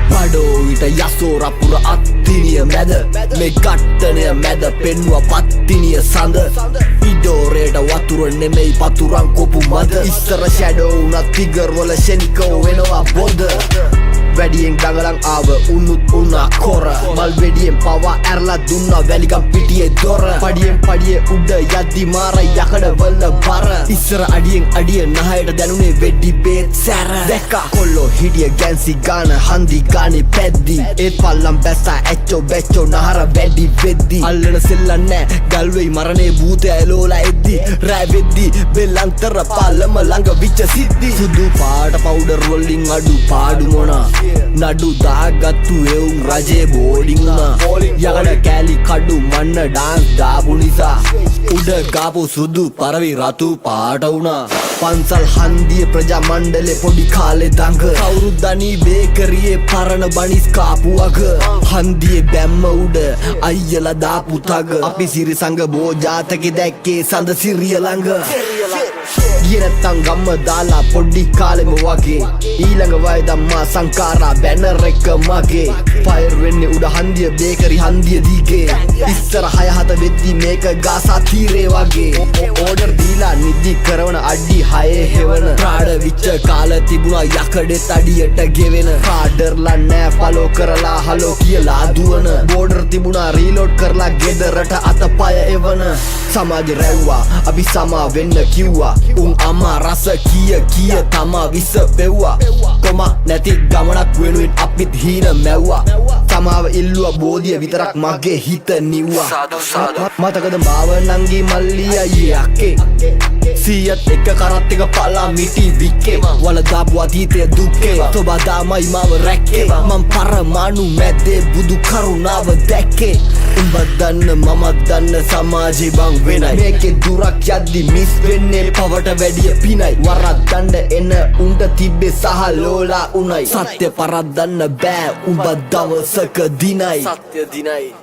Padovita yasora pura attiniya meda me gattaniya meda pennuwa pattiniya sanda idoreta watura nemei paturan kopu mada issara shadow una figure wala shenika wenawa boda වැඩියෙන් දඟලන් ආව උන්නුත් උනා කොර මල් වෙඩියෙන් පවා ඇරලා දුන්නා වැලිකම් පිටියේ දොර පඩියෙන් පඩියේ උඩ යද්දි මාර යකඩ වල බර ඉස්සර අඩියෙන් අඩිය නහයට දැනුනේ වෙඩි බේත් සැර දැක්කා කොල්ලෝ හිටිය ගැන්සි ගාන හන්දි ගානේ පැද්දි ඒත් පල්ලම් බැස්සා ඇච්චෝ බැච්චෝ නහර වැඩි වෙද්දි අල්ලන සෙල්ලන් නෑ ගල්වෙයි මරණේ භූතය එලෝලා එද්දි රෑ වෙද්දි බෙල්ලන්තර පාලම ළඟ විච්ච සිද්දි සුදු පාට පවුඩර් වලින් අඩු පාඩු මොනා නඩු දාගත්තු එවුන් රජේ බෝඩිං උනා යකඩ කෑලි කඩු මන්න ඩාන්ස් දාපු නිසා උඩ ගාපු සුදු පරවි රතු පාට වුණා පන්සල් හන්දිය ප්‍රජා මණ්ඩලේ පොඩි කාලේ දඟ කවුරුත් දනී බේකරියේ පරණ බනිස් කාපු අග හන්දියේ බැම්ම උඩ අයියලා දාපු තග අපි සිරි සංග බෝ ජාතකේ දැක්කේ සඳ සිරිය ළඟ ගියේ නැත්තං ගම්ම දාලා පොඩි කාලෙම වගේ ඊළඟ වය ධම්මා සංකාරා බැනර් එක මගේ ෆයර් වෙන්නේ උඩ හන්දිය බේකරි හන්දිය දීගේ ඉස්සර 6-7 වෙද්දි මේක ගාසා තීරේ වගේ ඕඩර් දීලා නිදි කරවන අඩි 6 හෙවන ප්‍රාඩ විච්ච කාල තිබුණා යකඩෙත් අඩියට ගෙවෙන කාඩර්ලා නෑ ෆලෝ කරලා හලෝ කියලා දුවන බෝඩර් තිබුණා රීලෝඩ් කරලා ගෙදරට අතපය එවන සමාජ රැව්වා අපි සමා වෙන්න කිව්වා උන් අම්මා රස කිය තමා විස පෙව්වා කොම නැති ගමනක් වෙනුවෙන් අපිත් හීන මැව්වා තමාව ඉල්ලුවා බෝධිය විතරක් මගේ හිත නිව්වා මතකද මාව නංගි මල්ලි අයියේ අක්කේ සියත් එක කරත් එක පලා මිටි වික්කේ වල දාපු අතීතය දුක්කේ තොබා දාමයි මාව රැක්කේ මං පරමාණු මැද්දේ බුදු කරුණාව දැක්කේ උඹ දන්න මම දන්න සමාජේ බං වෙනයි මේකේ දුරක් යද්දි මිස් වෙන්නේ පවට වැඩිය පිනයි වරද්දන්න එන උන්ට තිබ්බේ සහ ලෝලා උනයි සත්‍ය පරද්දන්න බෑ උඹ දවසක දිනයි සත්‍ය දිනයි